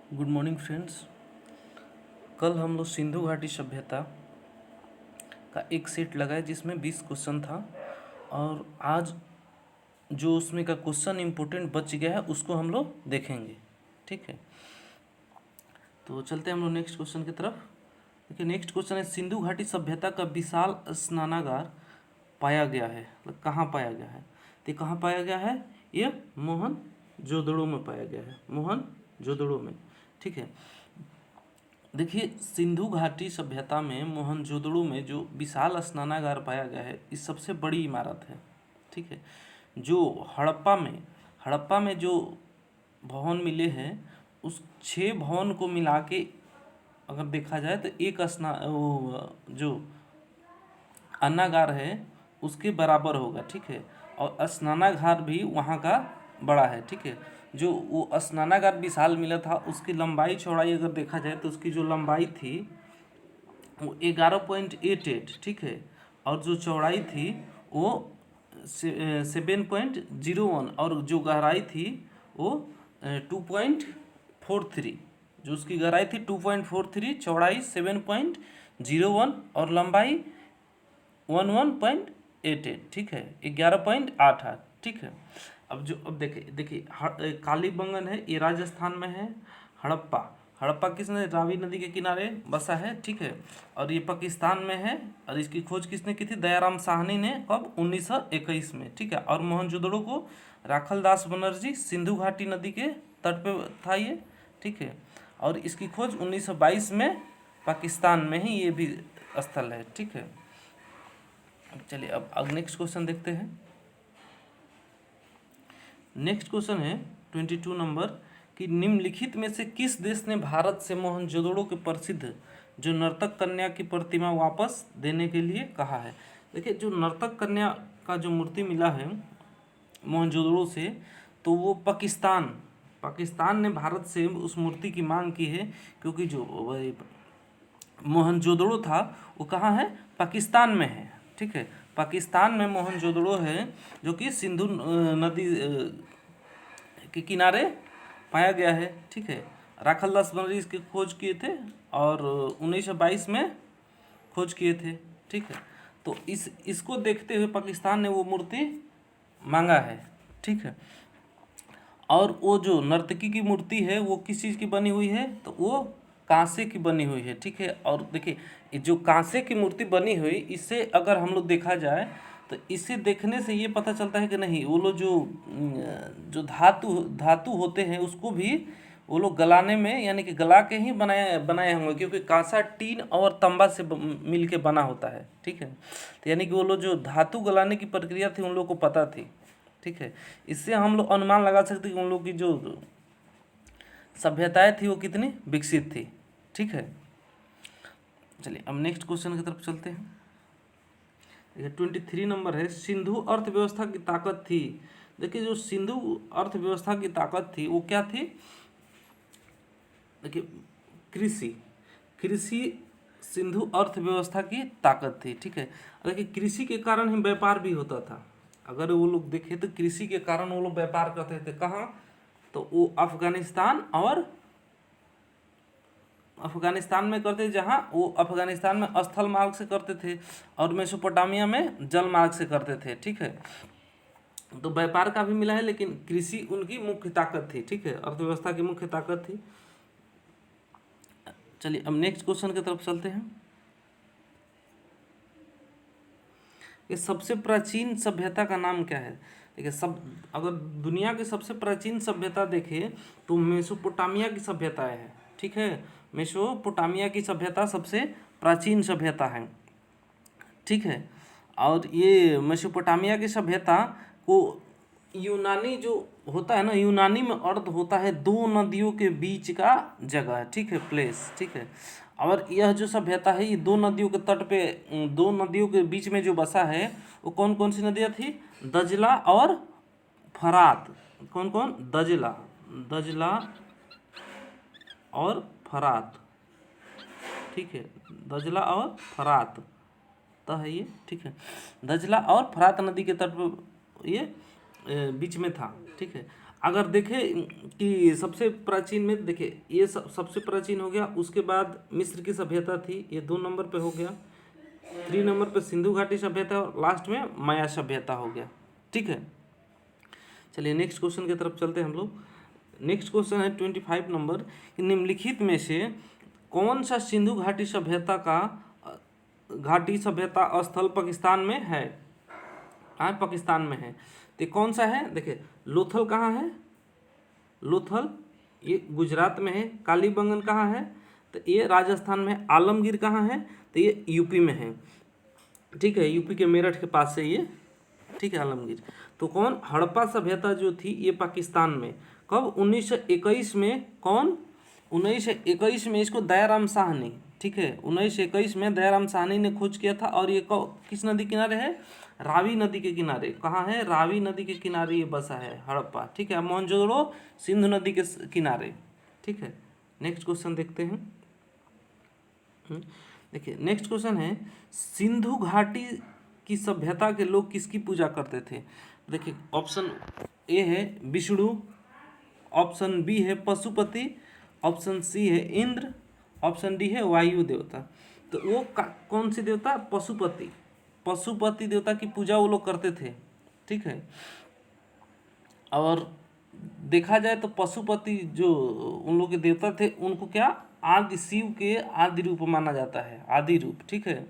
Good morning friends. कल हम लोग सिंधु घाटी सभ्यता का एक सेट लगाए जिसमें 20 क्वेश्चन था, और आज जो उसमें का क्वेश्चन इम्पोर्टेंट बच गया है उसको हम लोग देखेंगे। ठीक है, तो चलते हैं हम लोग नेक्स्ट क्वेश्चन की तरफ। देखिए, नेक्स्ट क्वेश्चन है, सिंधु घाटी सभ्यता का विशाल स्नानागार पाया गया है, मतलब कहाँ पाया गया है? तो ये कहाँ पाया गया है? ये मोहनजोदड़ो में पाया गया है, मोहनजोदड़ो में। ठीक है, देखिए, सिंधु घाटी सभ्यता में मोहनजोदड़ो में जो विशाल स्नानागार पाया गया है, इस सबसे बड़ी इमारत है। ठीक है, जो हड़प्पा में जो भवन मिले हैं, उस 6 भवन को मिला के अगर देखा जाए तो एक जो अन्नागार है उसके बराबर होगा। ठीक है, और स्नानागार भी वहाँ का बड़ा है। ठीक है, जो वो स्नानागार विशाल मिला था, उसकी लंबाई चौड़ाई अगर देखा जाए तो उसकी जो लंबाई थी वो 11.88, ठीक है, और जो चौड़ाई थी वो 7.01, और जो गहराई थी वो 2.43। जो उसकी गहराई थी 2.43, चौड़ाई 7.01 और लंबाई 11.88। ठीक है, 11.88। ठीक है, अब देखिए कालीबंगन है, ये राजस्थान में है। हड़प्पा किसने? रावी नदी के किनारे बसा है। ठीक है, और ये पाकिस्तान में है, और इसकी खोज किसने की थी? दयाराम साहनी ने। कब? 1921 में। ठीक है, और मोहनजोदड़ो को राखल दास बनर्जी, सिंधु घाटी नदी के तट पे था ये। ठीक है, और इसकी खोज 1922 में पाकिस्तान में ही ये भी स्थल है। ठीक है, चलिए अब नेक्स्ट क्वेश्चन देखते हैं। नेक्स्ट क्वेश्चन है 22 नंबर, कि निम्नलिखित में से किस देश ने भारत से मोहनजोदड़ो के प्रसिद्ध जो नर्तक कन्या की प्रतिमा वापस देने के लिए कहा है? देखिए, जो नर्तक कन्या का जो मूर्ति मिला है मोहनजोदड़ो से, तो वो पाकिस्तान ने भारत से उस मूर्ति की मांग की है, क्योंकि जो मोहनजोदड़ो था वो कहाँ है? पाकिस्तान में है। ठीक है, पाकिस्तान में मोहनजोदड़ो है, जो कि सिंधु नदी के किनारे पाया गया है। ठीक है, राखल दास बनर्जी इसकी खोज किए थे, और 1922 में खोज किए थे। ठीक है, तो इसको देखते हुए पाकिस्तान ने वो मूर्ति मांगा है। ठीक है, और वो जो नर्तकी की मूर्ति है वो किस चीज़ की बनी हुई है? तो वो कांसे की बनी हुई है। ठीक है, और देखिए, ये जो कांसे की मूर्ति बनी हुई, इससे अगर हम लोग देखा जाए तो इसे देखने से ये पता चलता है कि नहीं, वो लोग जो धातु होते हैं उसको भी वो लोग गलाने में, यानी कि गला के ही बनाए होंगे, क्योंकि कांसा टीन और तांबा से मिल के बना होता है। ठीक है, तो यानी कि वो लोग जो धातु गलाने की प्रक्रिया थी उन लोग को पता थी। ठीक है, इससे हम लोग अनुमान लगा सकते हैं कि उन लोग की जो सभ्यताएं थी वो कितनी विकसित थी। ठीक है, चलिए अब नेक्स्ट क्वेश्चन की तरफ चलते हैं। 23 नंबर है, सिंधु अर्थव्यवस्था की ताकत थी। देखिए, जो सिंधु अर्थव्यवस्था की ताकत थी वो क्या थी? देखिए, कृषि सिंधु अर्थव्यवस्था की ताकत थी। ठीक है, देखिए, कृषि के कारण ही व्यापार भी होता था। अगर वो लोग देखें तो कृषि के कारण वो लोग व्यापार करते थे। कहाँ? तो वो अफगानिस्तान में करते थे, जहाँ वो अफगानिस्तान में स्थल मार्ग से करते थे, और मेसोपोटामिया में जल मार्ग से करते थे। ठीक है, तो व्यापार का भी मिला है, लेकिन कृषि उनकी मुख्य ताकत थी। ठीक है, अर्थव्यवस्था की मुख्य ताकत थी। चलिए अब नेक्स्ट क्वेश्चन की तरफ चलते हैं। ये सबसे प्राचीन सभ्यता का नाम क्या है? देखिए, अगर दुनिया की सबसे प्राचीन सभ्यता देखें तो मेसोपोटामिया की सभ्यता है। ठीक है, मेसोपोटामिया की सभ्यता सबसे प्राचीन सभ्यता है। ठीक है, और ये मेसोपोटामिया की सभ्यता को यूनानी जो होता है ना, यूनानी में अर्थ होता है 2 नदियों के बीच का जगह। ठीक है, प्लेस। ठीक है, और यह जो सभ्यता है ये 2 नदियों के तट पे, 2 नदियों के बीच में जो बसा है, वो कौन कौन सी नदियाँ थी? दजला और फरात। कौन कौन? दजला और फरात। ठीक है, दजला और फरात है ये। ठीक है, दजला और फरात नदी के तट पर ये बीच में था। ठीक है, अगर देखें कि सबसे प्राचीन में, देखिए ये सबसे प्राचीन हो गया, उसके बाद मिस्र की सभ्यता थी, ये 2 नंबर पे हो गया, 3 नंबर पे सिंधु घाटी सभ्यता और लास्ट में माया सभ्यता हो गया। ठीक है, चलिए नेक्स्ट क्वेश्चन की तरफ चलते हैं हम लोग। नेक्स्ट क्वेश्चन है 25 नंबर कि निम्नलिखित में से कौन सा सिंधु घाटी सभ्यता का स्थल पाकिस्तान में है? हाँ, पाकिस्तान में है। तो कौन सा है? देखिए लोथल कहाँ है? लोथल ये गुजरात में है। कालीबंगन कहाँ है? तो ये राजस्थान में है। आलमगीर कहाँ है? तो ये यूपी में है। ठीक है, यूपी के मेरठ के पास है ये। ठीक है, आलमगीर। तो कौन? हड़प्पा सभ्यता जो थी ये पाकिस्तान में कब? 1921 में। कौन? 1921 में इसको दयाराम शाह ने, ठीक है, 1921 में दयाराम साहनी ने खोज किया था। और ये किस नदी किनारे है? रावी नदी के किनारे। कहाँ है? रावी नदी के किनारे ये बसा है हड़प्पा। ठीक है, मोहनजोदड़ो सिंधु नदी के किनारे। ठीक है, नेक्स्ट क्वेश्चन देखते हैं। देखिए नेक्स्ट क्वेश्चन है सिंधु घाटी की सभ्यता के लोग किसकी पूजा करते थे? देखिए ऑप्शन ए है विष्णु, ऑप्शन बी है पशुपति, ऑप्शन सी है इंद्र, ऑप्शन डी है वायु देवता। तो वो कौन सी देवता? पशुपति। पशुपति देवता की पूजा वो लोग करते थे। ठीक है, और देखा जाए तो पशुपति जो उन लोग के देवता थे उनको क्या आदि शिव के आदि रूप माना जाता है, आदि रूप। ठीक है,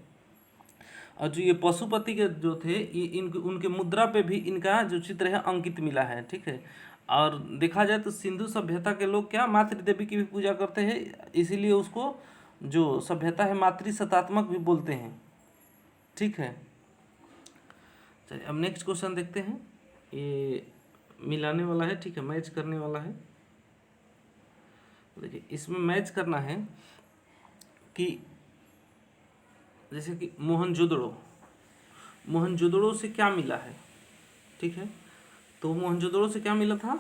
और जो ये पशुपति के जो थे ये उनके मुद्रा पे भी इनका जो चित्र है अंकित मिला है। ठीक है, और देखा जाए तो सिंधु सभ्यता के लोग क्या मातृ देवी की भी पूजा करते हैं, इसीलिए उसको जो सभ्यता है मातृ सतात्मक भी बोलते हैं। ठीक है, चलिए अब नेक्स्ट क्वेश्चन देखते हैं। ये मिलाने वाला है, ठीक है, मैच करने वाला है। देखिए इसमें मैच करना है कि जैसे कि मोहनजोदड़ो से क्या मिला है। ठीक है, तो मोहनजोदड़ो से क्या मिला था?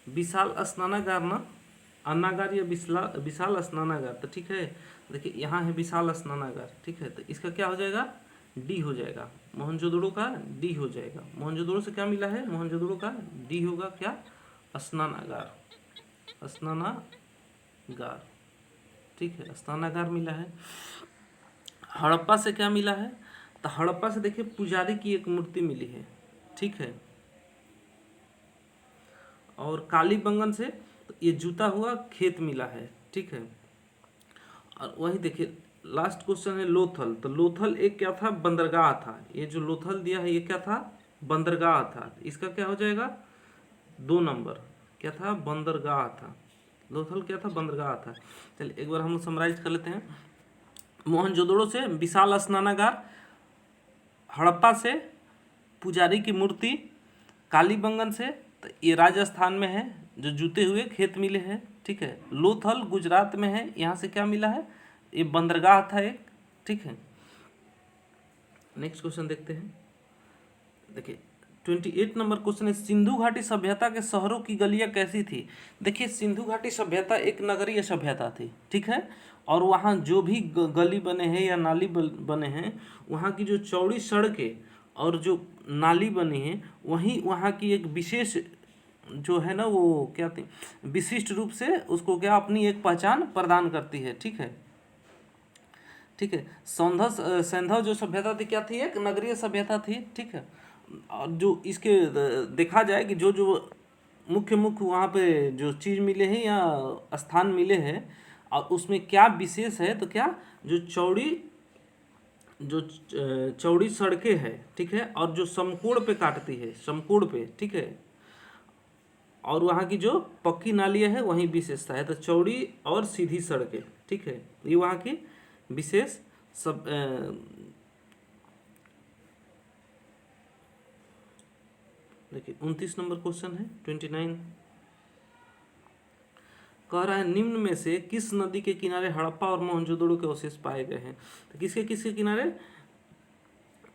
विशाल स्नानागार ना, अन्नागार या विशाल स्नानागार। तो ठीक है, देखिए यहाँ है विशाल स्नानागार। ठीक है, तो इसका क्या हो जाएगा? डी हो जाएगा। मोहनजोदड़ो का डी हो जाएगा। मोहनजोदड़ो से क्या मिला है? मोहनजोदड़ो का डी होगा क्या? स्नानागार, स्नानागार। ठीक है, स्नानागार मिला है। हड़प्पा से क्या मिला है? तो हड़प्पा से देखिए पुजारी की एक मूर्ति मिली है। ठीक है, और कालीबंगन से तो ये जूता हुआ खेत मिला है। ठीक है, और वही देखिए लास्ट क्वेश्चन है लोथल। तो लोथल एक क्या था? बंदरगाह था। ये जो लोथल दिया है ये क्या था? बंदरगाह था। इसका क्या हो जाएगा? 2 नंबर। क्या था? बंदरगाह था। लोथल क्या था? बंदरगाह था। चलिए एक बार हम समराइज कर लेते हैं। मोहनजोदड़ो से विशाल स्नानागार, हड़प्पा से पुजारी की मूर्ति, कालीबंगन से तो ये राजस्थान में है जो जूते हुए खेत मिले हैं। ठीक है, लोथल गुजरात में है, यहाँ से क्या मिला है? ये बंदरगाह था एक। ठीक है, नेक्स्ट क्वेश्चन देखते हैं। देखिए 28 नंबर क्वेश्चन है सिंधु घाटी सभ्यता के शहरों की गलियां कैसी थी? देखिए सिंधु घाटी सभ्यता एक नगरीय सभ्यता थी। ठीक है, और वहाँ जो भी गली बने हैं या नाली बने हैं, वहाँ की जो चौड़ी सड़कें और जो नाली बनी है वहीं वहाँ की एक विशेष जो है ना वो क्या थी, विशिष्ट रूप से उसको क्या अपनी एक पहचान प्रदान करती है। ठीक है, ठीक है, सैंधव जो सभ्यता थी क्या थी? एक नगरीय सभ्यता थी। ठीक है, और जो इसके देखा जाए कि जो जो मुख्य वहाँ पे जो चीज़ मिले हैं या स्थान मिले हैं और उसमें क्या विशेष है, तो क्या जो चौड़ी सड़कें हैं। ठीक है, और जो समकोण पे काटती है, समकोण पे। ठीक है, और वहाँ की जो पक्की नालियाँ है वहीं विशेषता है। तो चौड़ी और सीधी सड़कें। ठीक है, ये वहाँ की विशेष सब। देखिए 29 नंबर क्वेश्चन है 29, कह रहा है निम्न में से किस नदी के किनारे हड़प्पा और मोहनजोदड़ो के अवशेष पाए गए हैं? तो किसके किनारे?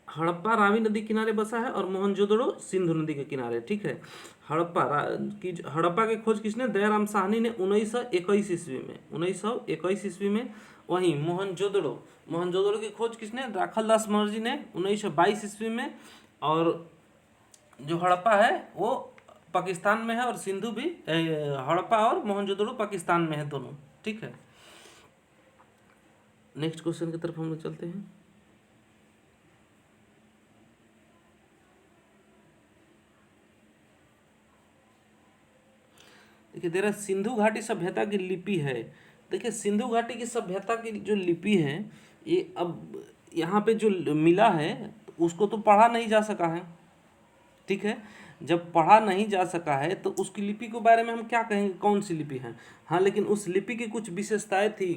हड़प्पा रावी नदी किनारे बसा है और मोहनजोदड़ो सिंधु नदी के किनारे। ठीक है, हड़प्पा की खोज किसने? दयाराम साहनी ने 1921 ईस्वी में। 1921 ईस्वी में। वहीं मोहनजोदड़ो की खोज किसने? राखलदास मनोरजी ने 1922 ईस्वी में। और जो हड़प्पा है वो पाकिस्तान में है और सिंधु भी हड़प्पा और मोहनजोदड़ो पाकिस्तान में है दोनों। ठीक है, नेक्स्ट क्वेश्चन की तरफ हम लोग चलते हैं। देखिए दे रहा सिंधु घाटी सभ्यता की लिपि है। देखिए सिंधु घाटी की सभ्यता की जो लिपि है, ये अब यहाँ पे जो मिला है उसको तो पढ़ा नहीं जा सका है। ठीक है, जब पढ़ा नहीं जा सका है तो उसकी लिपि के बारे में हम क्या कहेंगे, कौन सी लिपि है। हाँ, लेकिन उस लिपि की कुछ विशेषताएं थी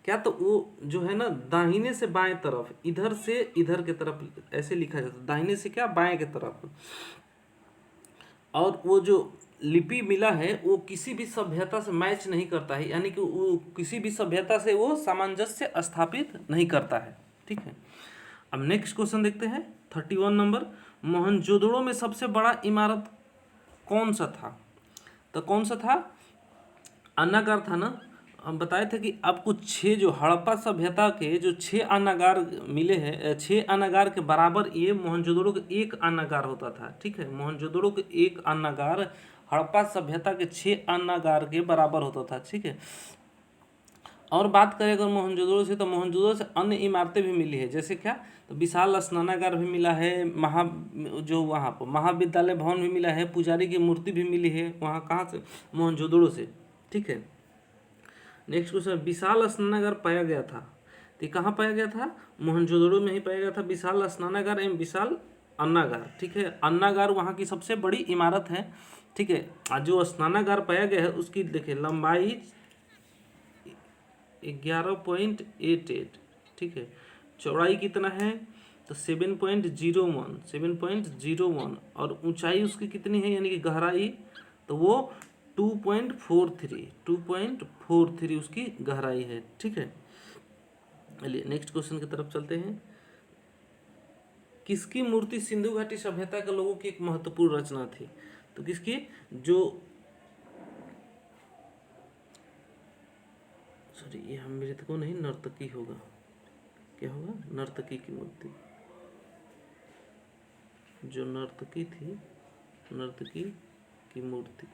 क्या, तो वो जो है ना दाहिने से बाएं तरफ, इधर से इधर के तरफ ऐसे लिखा जाता है, दाहिने से क्या बाएं के तरफ। और वो जो लिपि मिला है वो किसी भी सभ्यता से मैच नहीं करता है, यानी कि वो किसी भी सभ्यता से वो सामंजस्य स्थापित नहीं करता है। ठीक है, अब नेक्स्ट क्वेश्चन देखते हैं 31 नंबर। मोहनजोदड़ो में सबसे बड़ा इमारत कौन सा था, तो कौन सा था, अन्नागार था ना। हम बताए थे कि आपको 6 जो हड़प्पा सभ्यता के जो 6 अन्नागार मिले हैं, 6 अन्नागार के बराबर ये मोहनजोदड़ो के एक अन्नागार होता था। ठीक है, मोहनजोदड़ो के एक अन्नागार हड़प्पा सभ्यता के 6 अन्नागार के बराबर होता था। ठीक है, और बात करें अगर मोहनजोदड़ो से, तो मोहनजोदड़ो से अन्य इमारतें भी मिली है, जैसे क्या, तो विशाल स्नानागार भी मिला है, जो वहाँ पर महाविद्यालय भवन भी मिला है, पुजारी की मूर्ति भी मिली है वहाँ, कहाँ से, मोहनजोदड़ो से। ठीक है, नेक्स्ट क्वेश्चन, विशाल स्नानागार पाया गया था, तो कहाँ पाया गया था, मोहनजोदड़ो में ही पाया गया था, विशाल स्नानागार एवं विशाल अन्नागार। ठीक है, अन्नागार वहाँ की सबसे बड़ी इमारत है। ठीक है, जो स्नानागार पाया गया है उसकी देखिए लंबाई 11.88। ठीक है, चौड़ाई कितना है, तो 7.01 और ऊंचाई उसकी कितनी है, यानी कि गहराई, तो वो 2.43 उसकी गहराई है। ठीक है, चलिए नेक्स्ट क्वेश्चन की तरफ चलते हैं। किसकी मूर्ति सिंधु घाटी सभ्यता के लोगों की एक महत्वपूर्ण रचना थी, तो किसकी, जो सॉरी ये हम मृत को नहीं, नर्तकी होगा, क्या होगा, नर्तकी की मूर्ति, जो नर्तकी थी, नर्तकी की मूर्ति।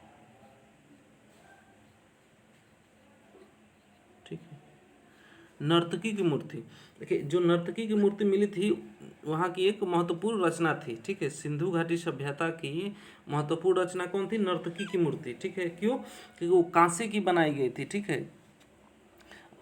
ठीक है, नर्तकी की मूर्ति, देखिए जो नर्तकी की मूर्ति मिली थी वहाँ की एक महत्वपूर्ण रचना थी। ठीक है, सिंधु घाटी सभ्यता की महत्वपूर्ण रचना कौन थी, नर्तकी की मूर्ति। ठीक है, क्यों, क्योंकि वो कांसे की बनाई गई थी। ठीक है,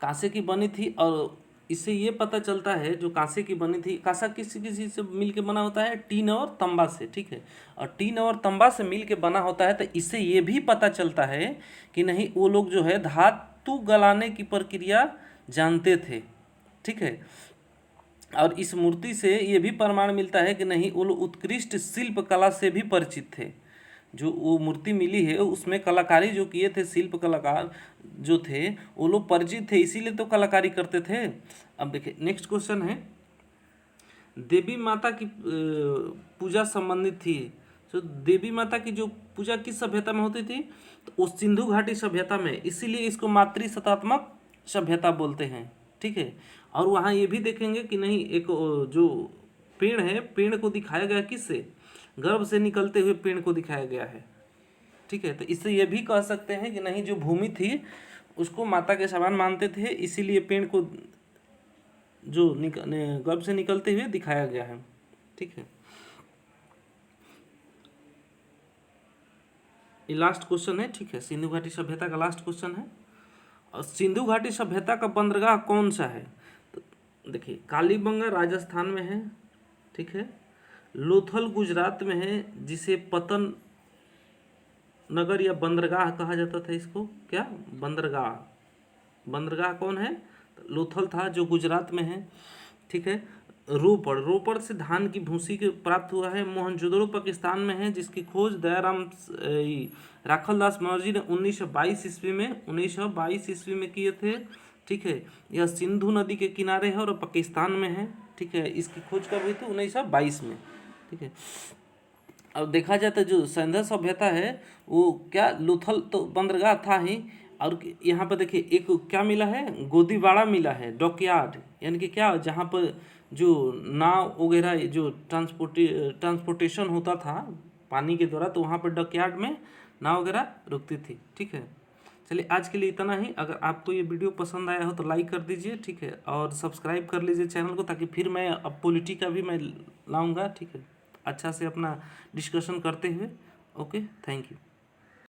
कांसे की बनी थी, और इससे ये पता चलता है जो कांसे की बनी थी, कांसा किसी किसी से मिल के बना होता है, टीन और तंबा से। ठीक है, और टीन और तंबा से मिल के बना होता है, तो इससे ये भी पता चलता है कि नहीं वो लोग जो है धातु गलाने की प्रक्रिया जानते थे। ठीक है, और इस मूर्ति से ये भी प्रमाण मिलता है कि नहीं वो लोग उत्कृष्ट शिल्प कला से भी परिचित थे। जो वो मूर्ति मिली है उसमें कलाकारी जो किए थे, शिल्प कलाकार जो थे वो लोग परिचित थे, इसीलिए तो कलाकारी करते थे। अब देखिए नेक्स्ट क्वेश्चन है, देवी माता की पूजा संबंधित थी, तो देवी माता की जो पूजा किस सभ्यता में होती थी, तो उस सिंधु घाटी सभ्यता में, इसीलिए इसको मातृसत्तात्मक सभ्यता बोलते हैं। ठीक है, और वहाँ ये भी देखेंगे कि नहीं एक जो पेड़ है, पेड़ को दिखाया गया किससे, गर्भ से निकलते हुए पेड़ को दिखाया गया है। ठीक है, तो इससे ये भी कह सकते हैं कि नहीं जो भूमि थी उसको माता के समान मानते थे, इसीलिए पेड़ को जो गर्भ से निकलते हुए दिखाया गया है। ठीक है, ये लास्ट क्वेश्चन है। ठीक है, सिंधु घाटी सभ्यता का लास्ट क्वेश्चन है। और सिंधु घाटी सभ्यता का बंदरगाह कौन सा है, तो देखिए कालीबंगा राजस्थान में है। ठीक है, लोथल गुजरात में है, जिसे पतन नगर या बंदरगाह कहा जाता था, इसको क्या, बंदरगाह, बंदरगाह कौन है, तो लोथल था जो गुजरात में है। ठीक है, रोपड़ से धान की भूसी के प्राप्त हुआ है। मोहनजोदड़ो पाकिस्तान में है, जिसकी खोज दयाराम राखलदास मौर्य ने 1922 ईस्वी में किए थे। ठीक है, यह सिंधु नदी के किनारे है और पाकिस्तान में है। ठीक है, इसकी खोज कब हुई थी, 1922 में। ठीक है, अब देखा जाए तो जो सिंधु सभ्यता है वो क्या, लोथल तो बंदरगाह था ही, और यहाँ पर देखिए एक क्या मिला है, गोदीवाड़ा मिला है, डॉकयार्ड, यानी कि क्या, जहाँ पर जो नाव वगैरह जो ट्रांसपोर्टेशन होता था, पानी के द्वारा, तो वहाँ पर डॉकयार्ड में नाव वगैरह रुकती थी। ठीक है, चलिए आज के लिए इतना ही। अगर आपको ये वीडियो पसंद आया हो तो लाइक कर दीजिए, ठीक है, और सब्सक्राइब कर लीजिए चैनल को, ताकि फिर मैं अब पॉलिटी का भी मैं लाऊंगा, ठीक है, अच्छा से अपना डिस्कशन करते हुए। Okay, thank you.